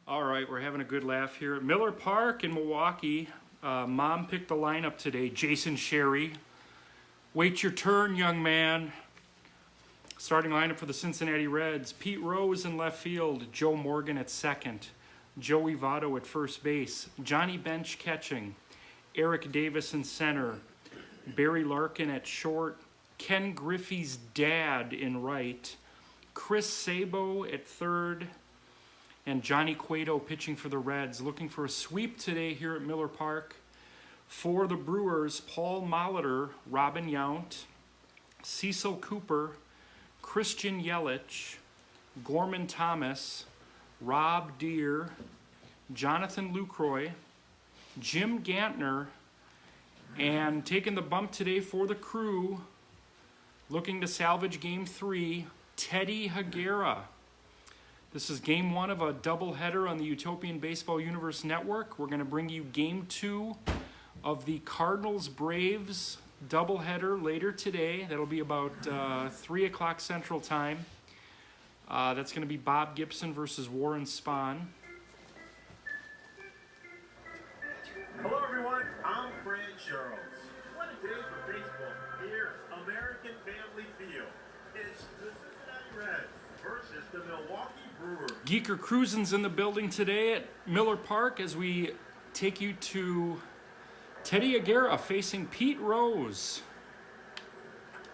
All right, we're having a good laugh here at Miller Park in Milwaukee. Mom picked the lineup today. Jason Sherry. Wait your turn, young man. Starting lineup for the Cincinnati Reds. Pete Rose in left field. Joe Morgan at second. Joey Votto at first base. Johnny Bench catching. Eric Davis in center. Barry Larkin at short. Ken Griffey's dad in right. Chris Sabo at third. And Johnny Cueto pitching for the Reds, looking for a sweep today here at Miller Park. For the Brewers, Paul Molitor, Robin Yount, Cecil Cooper, Christian Yelich, Gorman Thomas, Rob Deere, Jonathan Lucroy, Jim Gantner, and taking the bump today for the Crew, looking to salvage Game 3, Teddy Higuera. This is Game 1 of a doubleheader on the Utopian Baseball Universe Network. We're going to bring you Game 2 of the Cardinals-Braves doubleheader later today. That'll be about 3 o'clock Central Time. That's going to be Bob Gibson versus Warren Spahn. Hello, everyone. I'm Fran Charles. What a day for baseball here at American Family Field. It's the Cincinnati Reds versus the Milwaukee Brewers. Geeker Cruisin's in the building today at Miller Park as we take you to Teddy Higuera facing Pete Rose.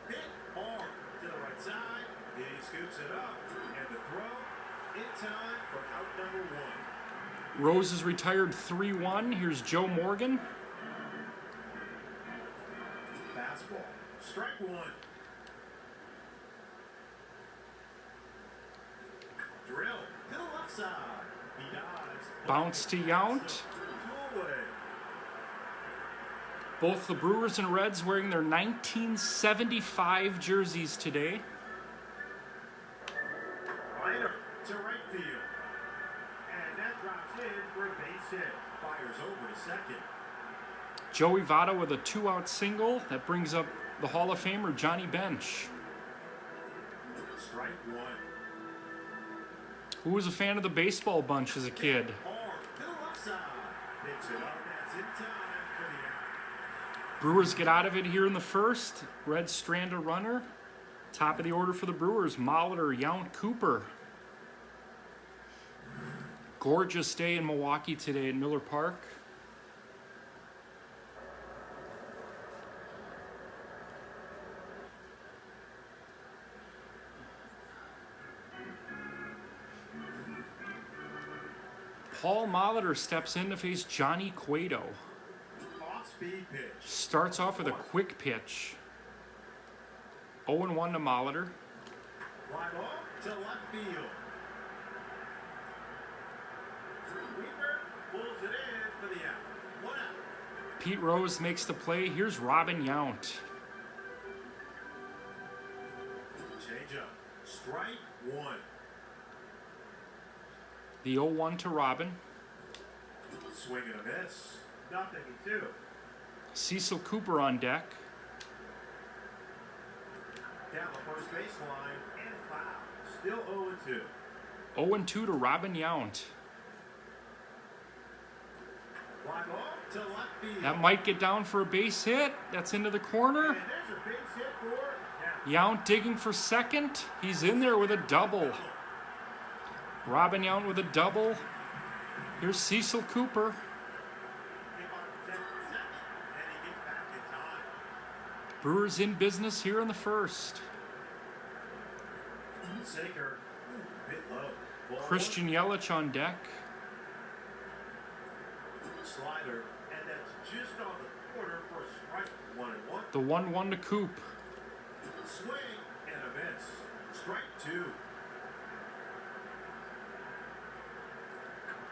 Hit hard to the right side. He scoops it up. And the throw in time for out number 1. Rose is retired 3-1. Here's Joe Morgan. Fastball. Strike 1. Drill to the left side. He dives. Bounce to Yount. Both the Brewers and Reds wearing their 1975 jerseys today. Liner to right field. And that drops in for a base hit. Fires over to second. Joey Votto with a 2-out single. That brings up the Hall of Famer Johnny Bench. Strike 1. Who was a fan of the baseball bunch as a kid? Hard to the left side. Picks it up. That's in time for the out. Brewers get out of it here in the first. Reds strand a runner. Top of the order for the Brewers, Molitor, Yount, Cooper. Gorgeous day in Milwaukee today at Miller Park. Paul Molitor steps in to face Johnny Cueto. Off-speed pitch. Starts off with a quick pitch. 0-1 to Molitor. Right off to left field. Weaver pulls it in for the out. 1 out. Pete Rose makes the play. Here's Robin Yount. Change up. Strike 1. The 0-1 to Robin. Swing and a miss. Nothing to 2. Cecil Cooper on deck. Down the first baseline and foul. Still 0-2. 0-2 to Robin Yount. Fly ball to left field. That might get down for a base hit. That's into the corner. And there's a base hit for down. Yount digging for second. He's in there with a double. Robin Yount with a double. Here's Cecil Cooper. Brewers in business here in the first. Saker, bit low. Christian Yelich on deck. Slider, and that's just on the corner for a strike. 1-1. The 1-1 to Coop. Swing and a miss. Strike 2.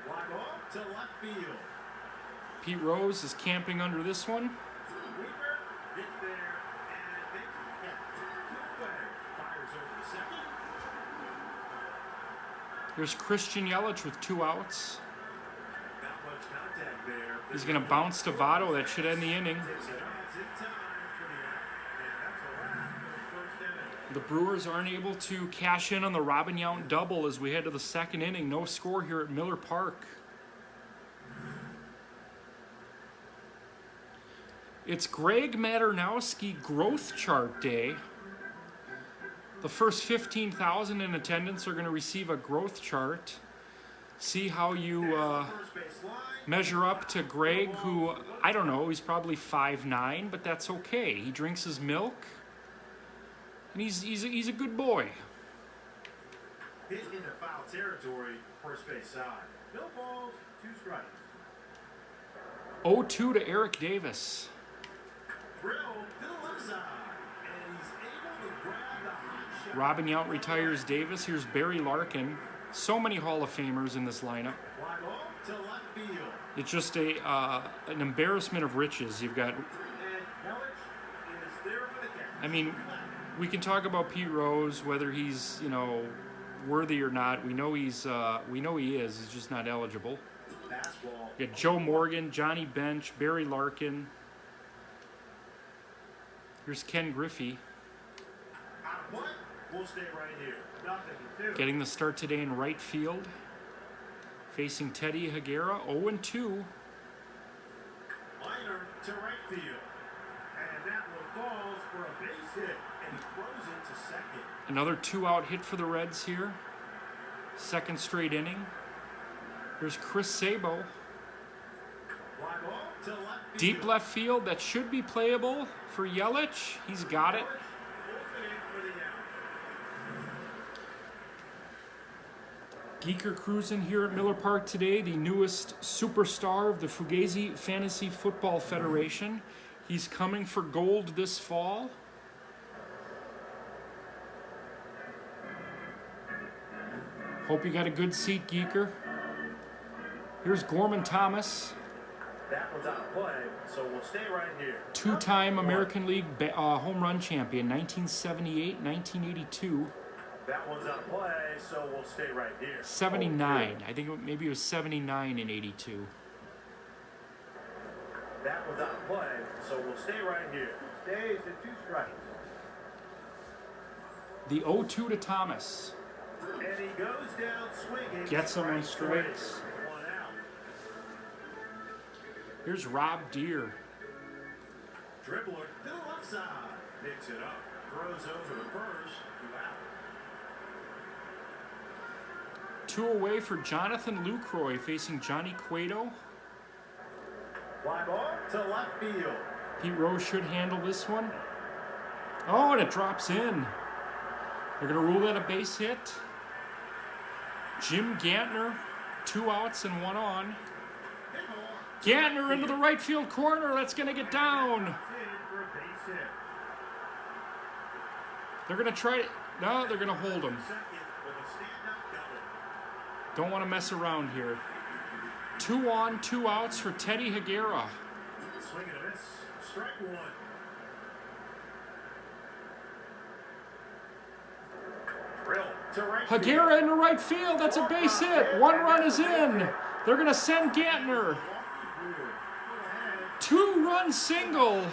Fly ball to left field. Pete Rose is camping under this one. Weaver gets there and makes it catch. 2 away. Fires over to second. Here's Christian Yelich with 2 outs. Not much contact there. He's going to bounce to Votto. That should end the inning. Takes it out. It's in time for the out. And that's a wrap for the first inning. The Brewers aren't able to cash in on the Robin Yount double as we head to the second inning. No score here at Miller Park. It's Greg Maternowski growth chart day. The first 15,000 in attendance are going to receive a growth chart. See how you measure up to Greg, who, I don't know, he's probably 5'9", but that's okay. He drinks his milk. And he's a good boy. Hit into foul territory, first base side. No balls, 2 strikes. 0-2 to Eric Davis. Drill to the left side, and he's able to grab the hot shot. Robin Yount retires Davis. Here's Barry Larkin. So many Hall of Famers in this lineup. Fly ball to left field. It's just an embarrassment of riches. You've got, And Yelich is there for the catch. I mean, we can talk about Pete Rose, whether he's, worthy or not. We know he is. He's just not eligible. Fastball. You got Joe Morgan, Johnny Bench, Barry Larkin. Here's Ken Griffey Out of play. We'll stay right here. Nothing to do. getting the start today in right field. Facing Teddy Higuera, 0-2. Liner to right field. And that one falls for a base hit. And he throws it to second. Another 2-out hit for the Reds here. Second straight inning. Here's Chris Sabo. Fly ball to left field. Deep left field, that should be playable for Yelich. He's got it. Opening for the out. Geeker cruising here at Miller Park today, the newest superstar of the Fugazi Fantasy Football Federation. He's coming for gold this fall. Hope you got a good seat, Geeker. Here's Gorman Thomas, That one's out of play, so we'll stay right here. two-time American League home run champion, 1978, 1982, That one's out of play, so we'll stay right here. 79. I think maybe it was 79 and 82. That one's out of play, so we'll stay right here. Stays at 2 strikes. The 0-2 to Thomas. And he goes down swinging. Gets him on strikes. 1 out. Here's Rob Deere. Dribbler to the left side. Picks it up. Throws over the first. 2 out. 2 away for Jonathan Lucroy facing Johnny Cueto. Fly ball to left field. Pete Rose should handle this one. Oh, and it drops in. They're going to rule that a base hit. Jim Gantner, 2 outs and 1 on. Gantner into the right field corner. That's going to get down. In for a base hit. They're going to try. No, they're going to hold him. Second with a stand-up double. Don't want to mess around here. 2 on, 2 outs for Teddy Higuera. Swing and a miss. Strike 1. Drill to right field. Higuera into right field. That's a base hit. 1 run is in. They're going to send Gantner. 2-run single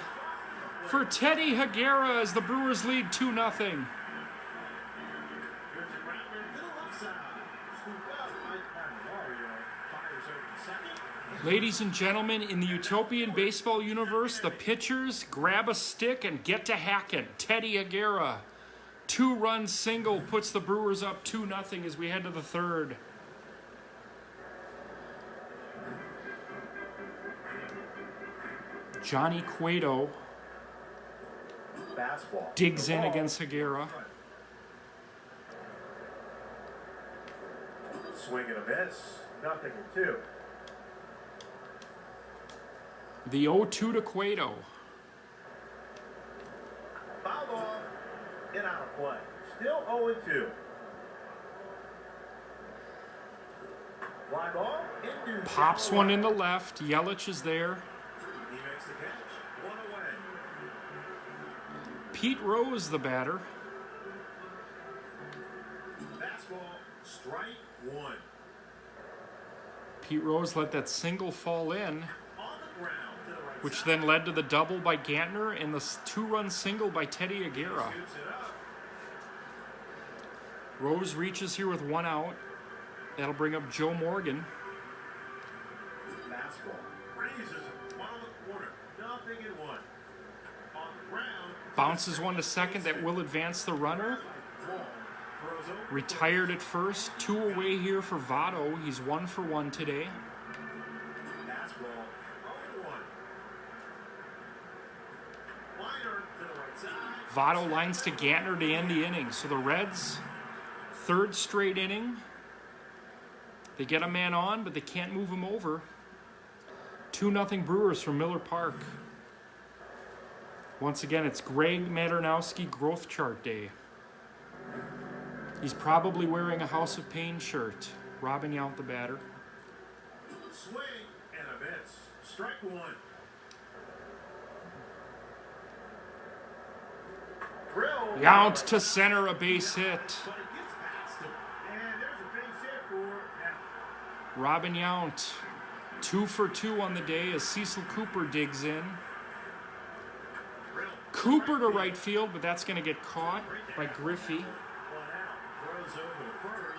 for Teddy Higuera as the Brewers lead 2-0. Here's a grounder to the left side. Scooped up by Mario. Fires over to second. Ladies and gentlemen, in the Utopian baseball universe, the pitchers grab a stick and get to hacking. Teddy Higuera, 2-run single puts the Brewers up 2-0 as we head to the third. Johnny Cueto Fastball. digs in against Higuera. Swing and a miss. 0-2. The 0-2 to Cueto. Foul ball. And out of play. Still 0-2. Fly ball. Into Pops one into left. Yelich is there. He makes the catch. 1 away. Pete Rose, the batter. Fastball. Strike 1. Pete Rose let that single fall in, On the ground to the right which side. then led to the double by Gantner and the 2-run single by Teddy Higuera. Scoops it up. Rose reaches here with 1 out. That'll bring up Joe Morgan. Fastball. Raises him. One on the corner. Nothing in one. On the ground. Bounces one to second. That will advance the runner. Ball. Throws over. Retired at first. 2 away here for Votto. He's 1 for 1 today. Fastball. 0-1. Liner to the right side. Votto lines to Gantner to end the inning. So the Reds, 3rd straight inning. They get a man on, but they can't move him over. 2-0 Brewers from Miller Park. Once again, it's Greg Maternowski growth chart day. He's probably wearing a House of Pain shirt. Robin Yount, the batter. Swing and a miss. Strike 1. Drill. Yount to center, a base hit. But it gets past him. And there's a base hit for now. Robin Yount, 2 for 2 on the day as Cecil Cooper digs in. Drill. Cooper to right field, but that's going to get caught by Griffey. 1 out. Throws over the first.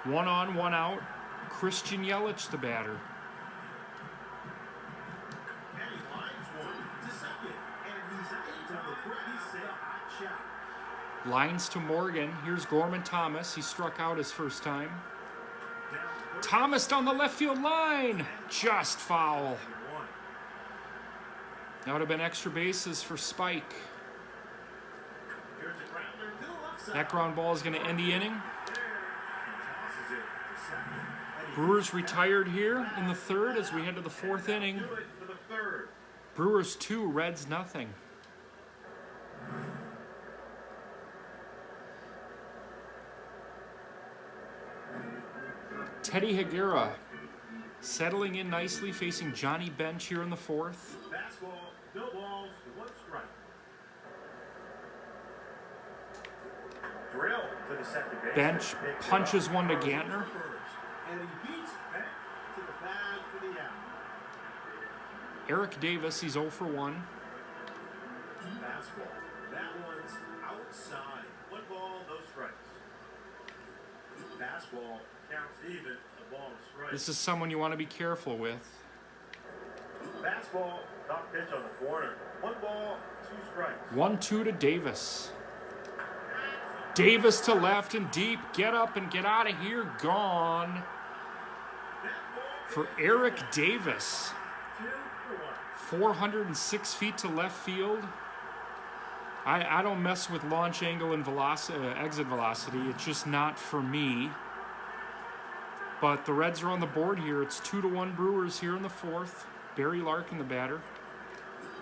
1 on, 1 out. Christian Yelich, the batter. And he lines one to second. And he's aimed on the front. He's set a hot shot. Lines to Morgan. Here's Gorman Thomas. He struck out his first time. Down to Thomas down the left field line. Just foul. 1. That would have been extra bases for Spike. Here's a grounder to the left side. That ground ball is going to end the inning. There. He tosses it to second. And he Brewers retired here in the 3rd as we head to the 4th inning. do it for the 3rd. Brewers 2, Reds nothing. Teddy Higuera settling in nicely, facing Johnny Bench here in the 4th. Fastball, no balls, 1 strike. Drill to the second base. Bench punches one to Gantner. And he beats back to the bag for the out. Eric Davis, he's 0 for 1. Fastball. That one's outside. 1 ball, no strikes. Fastball counts even. The ball is strike. This is someone you want to be careful with. Fastball, top pitch on the corner. 1 ball, 2 strikes. 1-2 to Davis. Davis to left and deep. Get up and get out of here. Gone That ball for Eric Davis. 2 for 1. 406 feet to left field. I don't mess with launch angle and velocity, exit velocity. It's just not for me. But the Reds are on the board here. It's 2-1 Brewers here in the 4th. Barry Larkin, the batter.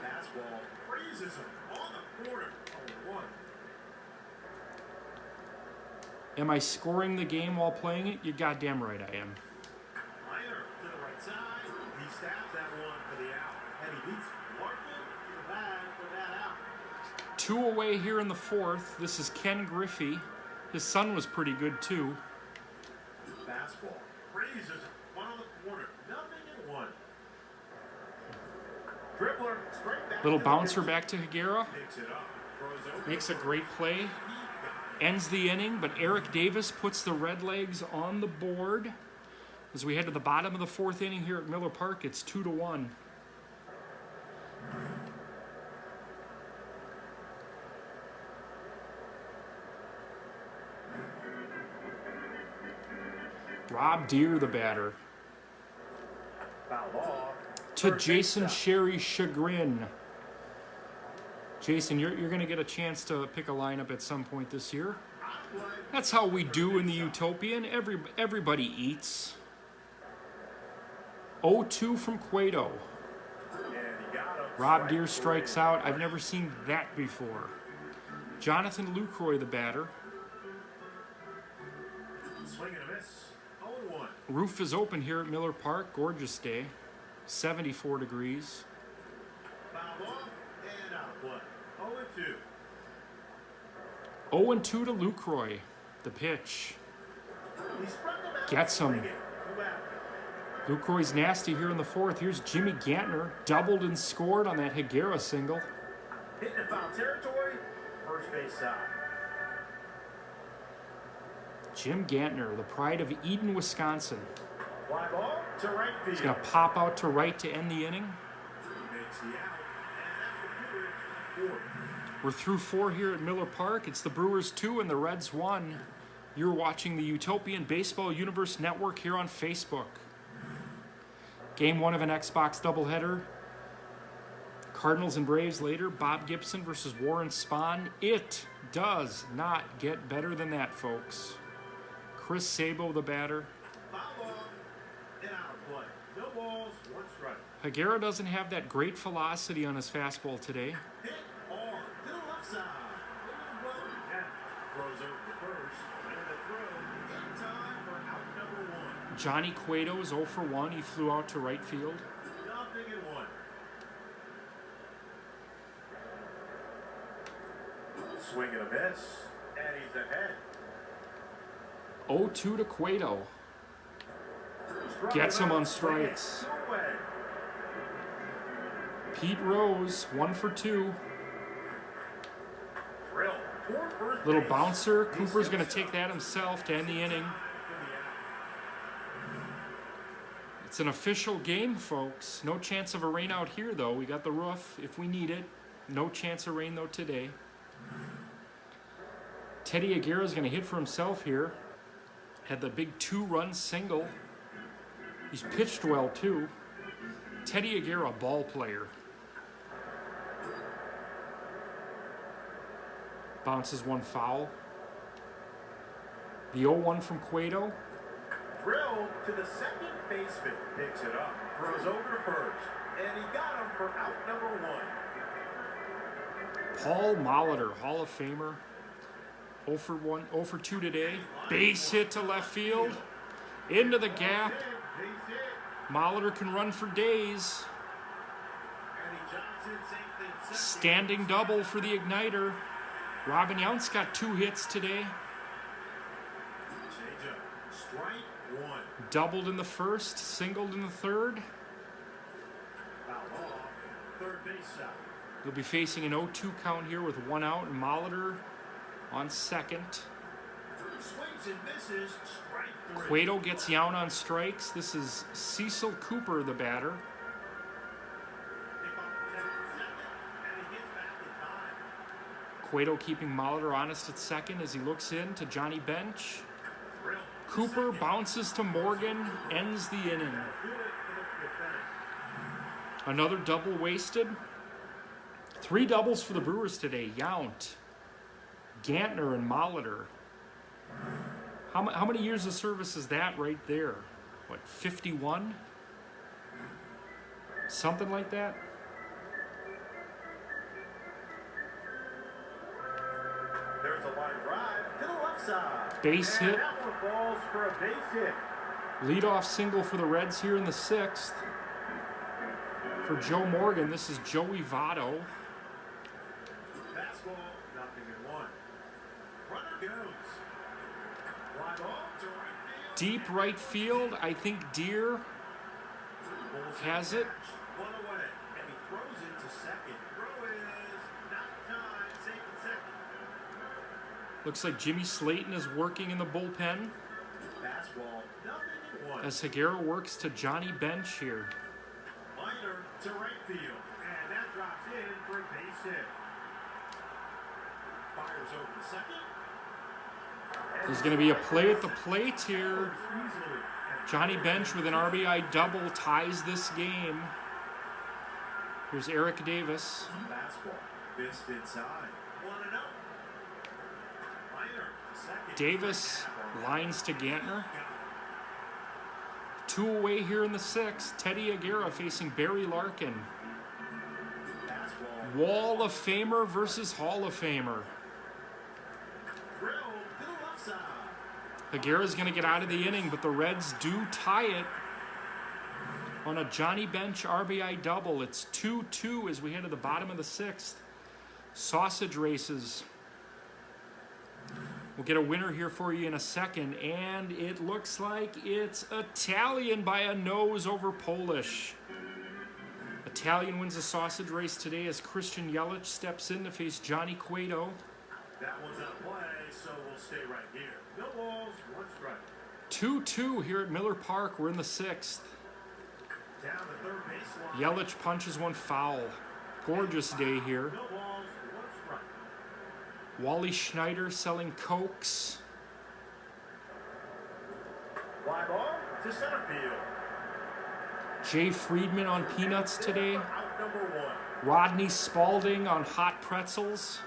Fastball freezes him on the corner. 0-1. Am I scoring the game while playing it? You're goddamn right I am. Liner to the right side. He stabs that one for the out. And he beats Larkin to the bag for that out. 2 away here in the 4th. This is Ken Griffey. His son was pretty good too. Fastball freezes him. 1 on the corner. Nothing in 1. Dribbler straight back. Little to the bouncer pitch. back to Higuera. Picks it up. Throws over. Makes a great play. Ends the inning, but Eric Davis puts the Redlegs on the board. As we head to the bottom of the 4th inning here at Miller Park, it's 2-1. Rob Deere, the batter. Foul ball. To First Jason base Sherry's chagrin. Jason, you're going to get a chance to pick a lineup at some point this year. That's how we do in the Utopian. Everybody eats. 0-2 from Cueto. And he got him. Rob Strike Deere 3. strikes out. I've never seen that before. Jonathan Lucroy, the batter. Swing and a miss. 0-1. Roof is open here at Miller Park. Gorgeous day. 74 degrees. Foul ball and out of play. 0-2. 0-2 to Lucroy. The pitch. He struck him out. Gets him. Swing it. 2 out. Lucroy's nasty here in the 4th. Here's Jimmy Gantner. Doubled and scored on that Higuera single. Hitting the foul territory. First base side. Jim Gantner, the pride of Eden, Wisconsin. Fly ball to right field. He's going to pop out to right to end the inning. Makes the out, and that's the Brewers' fourth. We're through 4 here at Miller Park. It's the Brewers 2 and the Reds 1. You're watching the Utopian Baseball Universe Network here on Facebook. Game 1 of an Xbox doubleheader. Cardinals and Braves later. Bob Gibson versus Warren Spahn. It does not get better than that, folks. Chris Sabo, the batter. Foul ball and out of play. No balls, one strike. Higuera doesn't have that great velocity on his fastball today. Hit hard to the left side. Throws over to first. And the throw in time for out number 1. Johnny Cueto is 0 for 1. He flew out to right field. Nothing in 1. Swing and a miss, and he's ahead. 0-2 to Cueto. Gets him on strikes. No way. Pete Rose, 1 for 2. Drill toward first Little base. bouncer. Cooper's going to take that himself to end the inning. It's an official game, folks. No chance of a rain out here, though. We got the roof if we need it. No chance of rain, though, today. Teddy Aguirre is going to hit for himself here. Had the big 2-run single. He's pitched well, too. Teddy Aguirre, a ball player. Bounces one foul. The 0-1 from Cueto. Drill to the second baseman. Picks it up. Throws over to first. And he got him for out number 1. Paul Molitor, Hall of Famer. 0 for 1, 0 for 2 today. Base hit to left field. Into the gap. Base hit. Molitor can run for days. Andy Johnson, same thing. Second. Standing double for the Igniter. Robin Yount's got 2 hits today. Change up. Strike 1. Doubled in the first, singled in the third. Foul off. Third base side. He'll be facing an 0-2 count here with 1 out, and Molitor on second. Swings and misses. Strike 3. Cueto gets Yount on strikes. This is Cecil Cooper, the batter. Pick off the second, and he gets back in time. Cueto keeping Molitor honest at second as he looks in to Johnny Bench. Drill. Cooper bounces to Morgan, ends the inning. Do it for the fifth inning. Another double wasted. 3 doubles for the Brewers today. Yount, Gantner, and Molitor. How many years of service is that right there? What, 51? Something like that? There's a line drive to the left side. Base And hit. that one falls for a base hit. Leadoff single for the Reds here in the 6th. For Joe Morgan, this is Joey Votto. Fastball, nothing in 1. Runner goes. Fly ball to right field. Deep right field. I think Deere Bulls has it. catch. 1 away, and he throws it to second. Throw is not in time. Safe at second. Looks like Jimmy Slayton is working in the bullpen Fastball, nothing in 1. as Higuera works to Johnny Bench here. Liner to right field, and that drops in for a base hit. Fires over to second. There's going to be a play at the plate here. Easily. Johnny Bench with an RBI double ties this game. Here's Eric Davis. Fastball, missed inside. 1-0. Liner to second. Davis lines to Gantner. 2 away here in the 6th. Teddy Aguirre facing Barry Larkin. Fastball, Wall of Famer versus Hall of Famer. drill to the left side. Higuera's going to get out of the inning, but the Reds do tie it on a Johnny Bench RBI double. It's 2-2 as we head to the bottom of the 6th. Sausage races. We'll get a winner here for you in a second, and it looks like it's Italian by a nose over Polish. Italian wins the sausage race today as Christian Yelich steps in to face Johnny Cueto. That one's out of play, so we'll stay right here. No balls, balls, one strike. 2-2 here at Miller Park. We're in the 6th. Down the third baseline. Yelich punches one foul. Gorgeous day here. No balls, one strike. Wally Schneider selling Cokes. Fly ball to center field. Jay Friedman on peanuts today. Out number one. Rodney Spalding on hot pretzels.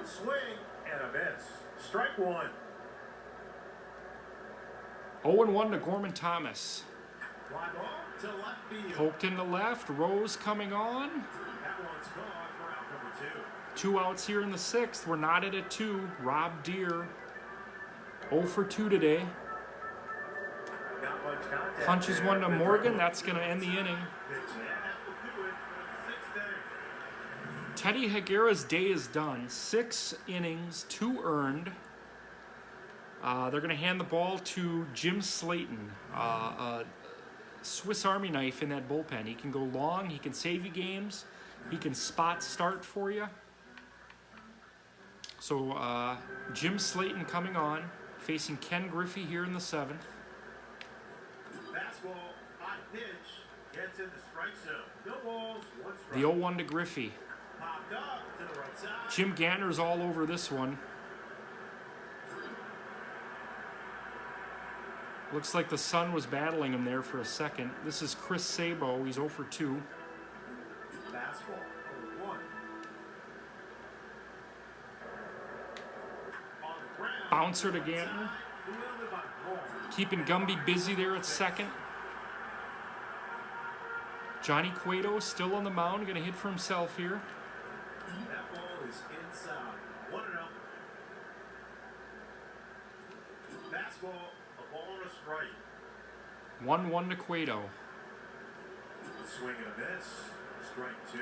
Swing and a miss. Strike one. 0-1 to Gorman Thomas. Fly ball to left field. Poked in the left. Rose coming on. That one's gone for out number 2. 2 outs here in the 6th. We're knotted at 2. Rob Deere. 0 for 2 today. Not much contact Punches there. one to Morgan. That's going to end the inning. Pitch in. That will do it for the 6th inning. Teddy Higuera's day is done. 6 innings, 2 earned. They're going to hand the ball to Jim Slayton. A Swiss Army knife in that bullpen. He can go long. He can save you games. He can spot start for you. So Jim Slayton coming on, facing Ken Griffey here in the 7th. Fastball, hot pitch, gets in the strike zone. No balls, one strike. The 0-1 to Griffey. Popped up to the right side. Jim Gantner's all over this one. Looks like the sun was battling him there for a second. This is Chris Sabo. He's 0 for 2. Fastball, 0-1. On the ground. Bouncer to Gantner. Fielded by Moore. Keeping Gumby busy there at second. Johnny Cueto still on the mound. Going to hit for himself here. That ball is inside. 1-0. Fastball, a ball and a strike. 1-1 to Cueto. Swing and a miss. Strike 2.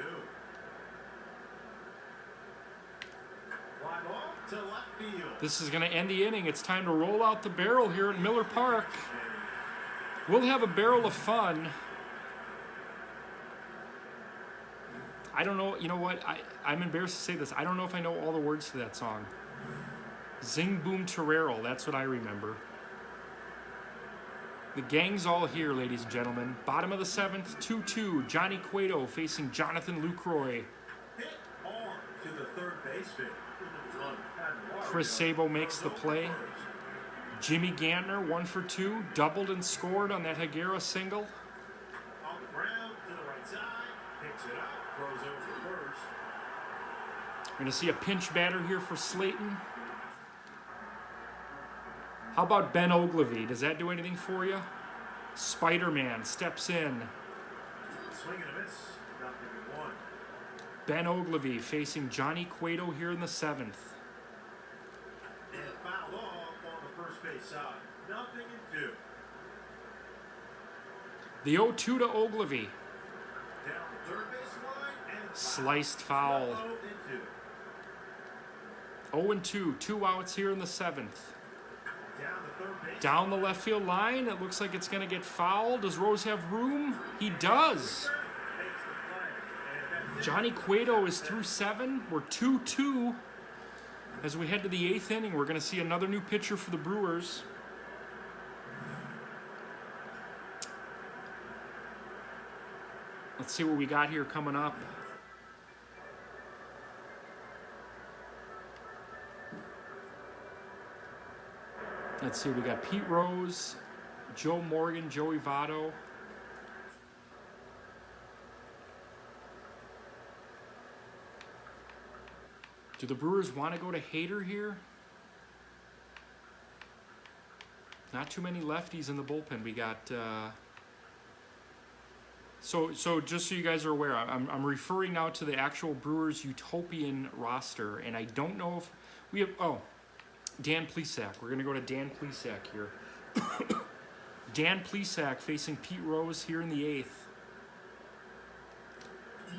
Fly ball to left field. This is going to end the inning. It's time to roll out the barrel here at Miller Park. We'll have a barrel of fun. I don't know, you know what? I'm embarrassed to say this. I don't know if I know all the words to that song. Zing Boom Torero, that's what I remember. The gang's all here, ladies and gentlemen. Bottom of the 7th, 2-2. Johnny Cueto facing Jonathan Lucroy. Hit hard to the third baseman. Chris Sabo makes the play. Jimmy Gantner, 1 for 2. Doubled and scored on that Higuera single. On the ground to the right side. Picks it up. Throws over first. We're going to see a pinch batter here for Slayton. How about Ben Ogilvy? Does that do anything for you? Spider-Man steps in. Swing and a miss. Nothing in 1. Ben Ogilvy facing Johnny Cueto here in the 7th. And fouled off on the first base side. Nothing in 2. The 0-2 to Ogilvy. Down the third baseline and Sliced foul. 0-2. 2 outs here in the 7th. Down the third base. Down the left field line. It looks like it's going to get fouled. Does Rose have room? He does. Takes the play. And that's it. Johnny Cueto is through 7. We're 2-2. As we head to the 8th inning, we're going to see another new pitcher for the Brewers. Let's see what we got here coming up. Let's see, we got Pete Rose, Joe Morgan, Joey Votto. Do the Brewers want to go to Hader here? Not too many lefties in the bullpen. We got... So just so you guys are aware, I'm referring now to the actual Brewers Utopian roster, and I don't know if we have... Oh, Dan Plesac. We're going to go to Dan Plesac here. Dan Plesac facing Pete Rose here in the 8th.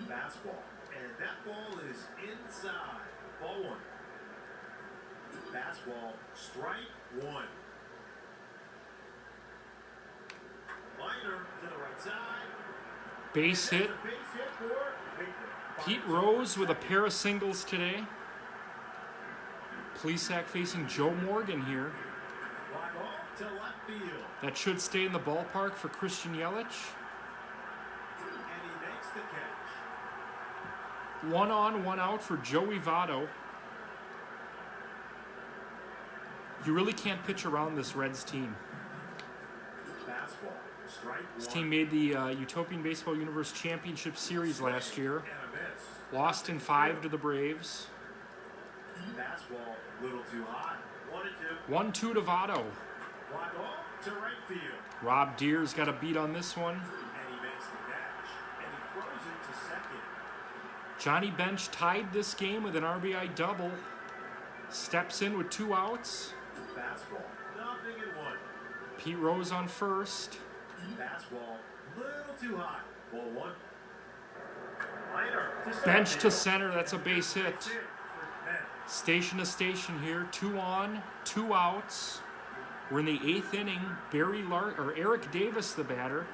Fastball. And that ball is inside. Ball 1. Fastball. Strike 1. Liner to the right side. Base hit. Base hit for Baker. Pete Rose with a pair of singles today. Plesac facing Joe Morgan here. Fly ball to left field. That should stay in the ballpark for Christian Yelich. And he makes the catch. 1 on, 1 out for Joey Votto. You really can't pitch around this Reds team. Fastball. Strike This one. team made the Utopian Baseball Universe Championship Series last year. And a miss. Lost in 5 to the Braves. Fastball, little too high. 1-2. 1-2 to Votto. Fly ball to right field. Rob Deere's got a beat on this one. And he makes the catch. And he throws it to second. Johnny Bench tied this game with an RBI double. Steps in with 2 outs. Fastball, 0-1. Pete Rose on first. Fastball, little too high. Ball 1. Minor to Bench center to field. center, that's a base hit. Hit for Penn. Station to station here, 2 on, 2 outs. We're in the 8th inning. Eric Davis, the batter.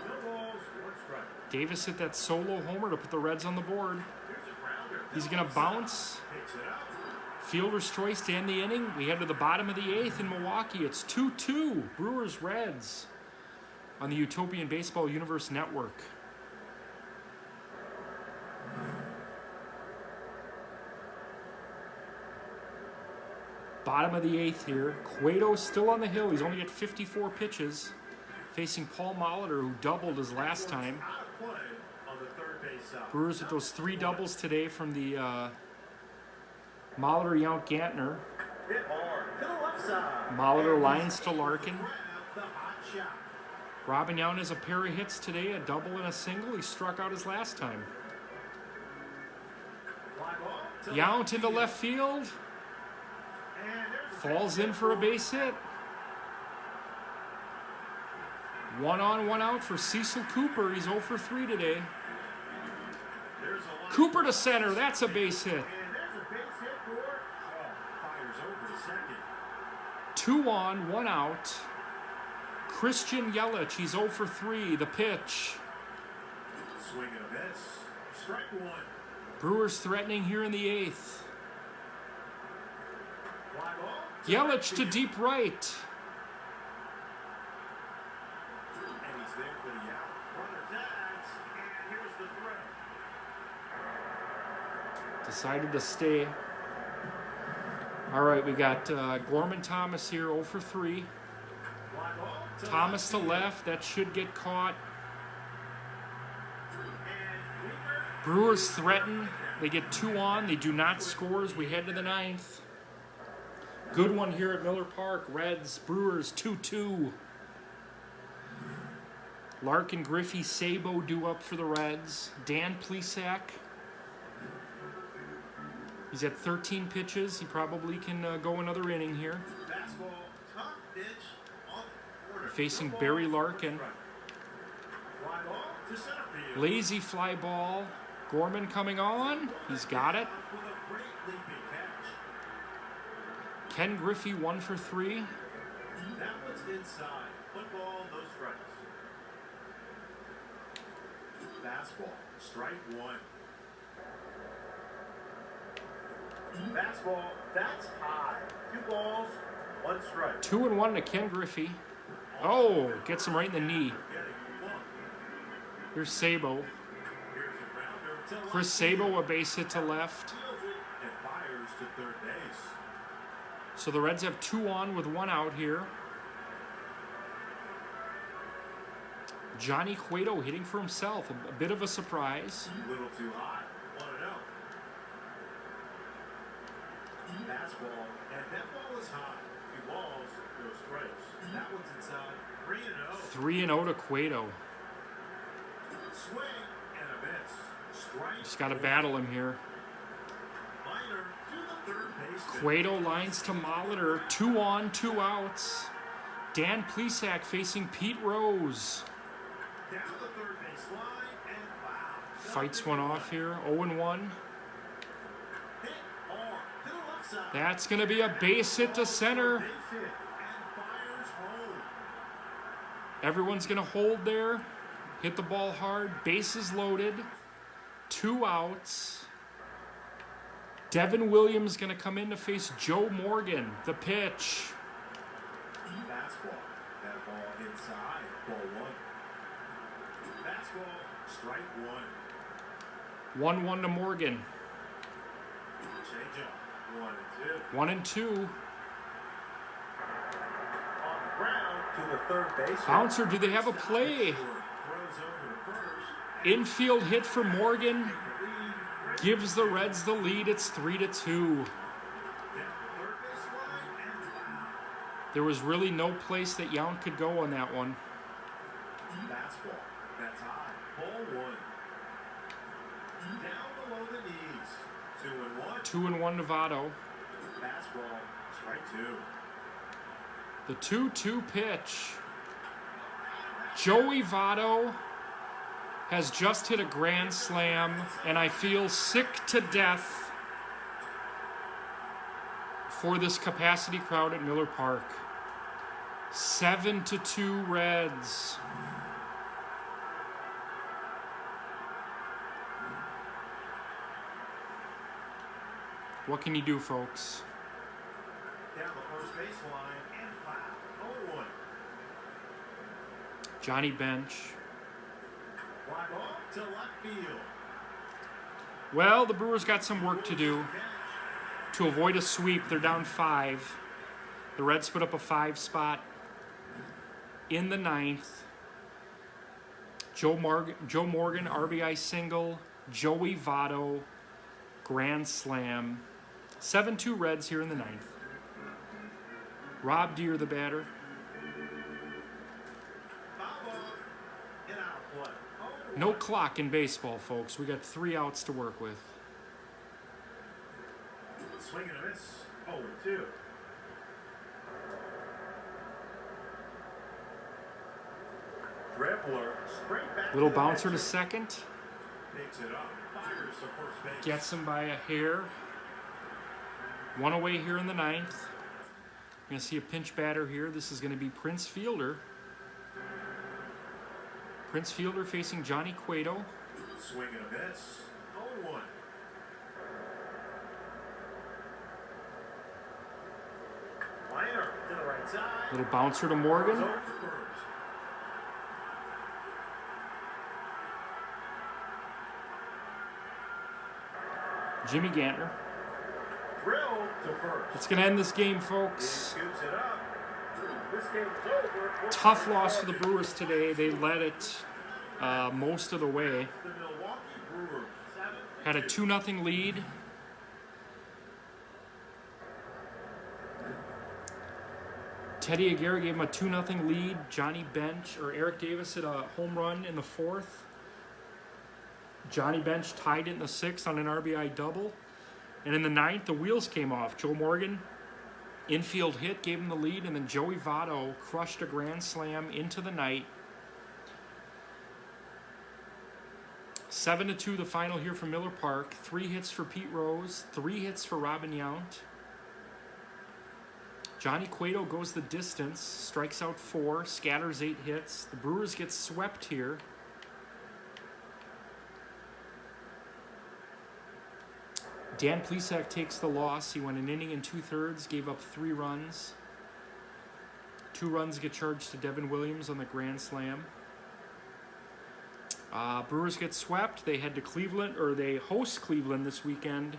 No balls, 1 strike. Davis hit that solo homer to put the Reds on the board. Here's a grounder. He's gonna bounce. Picks it up. Fielder's choice to end the inning. We head to the bottom of the 8th in Milwaukee. It's 2-2, Brewers Reds on the Utopian Baseball Universe Network. Bottom of the 8th here. Cueto's still on the hill. He's only at 54 pitches, facing Paul Molitor, who doubled his last time. Out of play on the third base side. Brewers with those 3 doubles today from the Molitor, Yount, Gantner. Hit hard to the left side. Molitor lines to Larkin. Grab the hot shot. Robin Yount has a pair of hits today, a double and a single. He struck out his last time. Fly ball to Yount into left field. And there's a Falls in for a base hit. 1 on, 1 out for Cecil Cooper. He's 0 for 3 today. There's a line. Cooper to center. That's a base hit. And there's a base hit for Shaw. Fires over to second. 2 on, 1 out. Christian Yelich. He's 0 for 3. The pitch. Swing and a miss. Strike 1. Brewers threatening here in the 8th. Fly ball Yelich to deep right. And he's there for the out. Runner tags. And here's the throw. Decided to stay. All right, we got Gorman Thomas here, 0 for 3. Fly ball to Thomas to field. left. That should get caught. And Weaver. Brewers threaten. They get 2 on. They do not score as we head to the 9th. Good one here at Miller Park. Reds, Brewers 2-2. Larkin, Griffey, Sabo due up for the Reds. Dan Plesac. He's at 13 pitches. He probably can go another inning here. Fastball, top pitch on the corner. Facing No Barry balls, Larkin. strike. Fly ball to center field. Lazy fly ball. Gorman coming on. He's got it. With a great leaping catch. Ken Griffey 1 for 3. That one's inside. Football, no strikes. Fastball, strike 1. Fastball, that's high. 2 balls, 1 strike. 2-1 to Ken Griffey. Oh, gets him right in the knee. Getting 1. Here's Sabo. Here's a grounder to left Chris field. Sabo, a base hit to left. Steals it and fires to third base. So the Reds have 2 on with 1 out here. Johnny Cueto hitting for himself. A bit of a surprise. A little too high. 1-0. Fastball, and that ball is high. 2 balls, no strikes. That one's inside. 3-0. 3-0 to Cueto. Swing and a miss. Strike. Just got to battle him here. Minor to the third base. Cueto lines to Molitor. 2 on, 2 outs. Dan Plesac facing Pete Rose. Down the third base line and foul. Fights one off here. 0-1. Hit hard to the left side. That's going to be a base hit to center. Base hit and fires home. Everyone's going to hold there. Hit the ball hard. Bases loaded. 2 outs. Devin Williams going to come in to face Joe Morgan. The pitch. Fastball. That ball inside. Ball one. Fastball. Strike one. 1-1 to Morgan. Changeup. 1-2. 1-2. On the ground to the third base. Bouncer, do they have a play? Throws over to first. Infield hit for Morgan. Gives the Reds the lead. It's 3-2. There was really no place that Yount could go on that one. Fastball. That's high. Ball one. Down below the knees. 2-1. 2-1 to Votto. Fastball. Strike two. The 2-2 pitch. Joey Votto has just hit a grand slam, and I feel sick to death for this capacity crowd at Miller Park. 7-2 Reds. What can you do, folks? Down the first baseline and foul. 0-1. Johnny Bench. Fly ball to left field. Well, the Brewers got some work to do to avoid a sweep. They're down 5. The Reds put up a 5 spot in the 9th. Joe Morgan, RBI single. Joey Votto, grand slam. 7-2 Reds here in the 9th. Rob Deere, the batter. Foul ball. Get out of play. No clock in baseball, folks. We got 3 outs to work with. Swing and a miss. 0-2. Dribbler. Straight back. Little to the bouncer to bench. second. Picks it up. Fires to first base. Gets him by a hair. 1 away here in the 9th. You're going to see a pinch batter here. This is going to be Prince Fielder. Prince Fielder facing Johnny Cueto. Swing and a miss. 0-1. Liner to the right side. Little bouncer to Morgan. Goes over to first. Jimmy Gantner. Drill to first. It's going to end this game, folks. Scoops it up. This game's over. Tough loss for the Brewers today. They led it most of the way. The Milwaukee Brewers. Had a 2-0 lead. Teddy Aguirre gave him a 2-0 lead. Johnny Bench, or Eric Davis hit a home run in the 4th. Johnny Bench tied it in the 6th on an RBI double. And in the 9th, the wheels came off. Joe Morgan, infield hit, gave him the lead, and then Joey Votto crushed a grand slam into the night. 7-2 the final here from Miller Park. 3 hits for Pete Rose, 3 hits for Robin Yount. Johnny Cueto goes the distance, strikes out 4, scatters 8 hits. The Brewers get swept here. Dan Plesac takes the loss. He went an inning and 2/3, gave up 3 runs. 2 runs get charged to Devin Williams on the grand slam. Brewers get swept. They head to Cleveland, or they host Cleveland this weekend.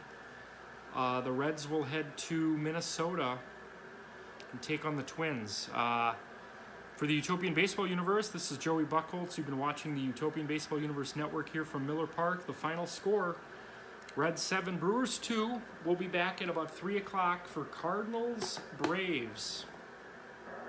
The Reds will head to Minnesota and take on the Twins. For the Utopian Baseball Universe, this is Joey Buchholz. You've been watching the Utopian Baseball Universe Network here from Miller Park. The final score, Reds 7, Brewers 2. We'll be back at about 3 o'clock for Cardinals Braves.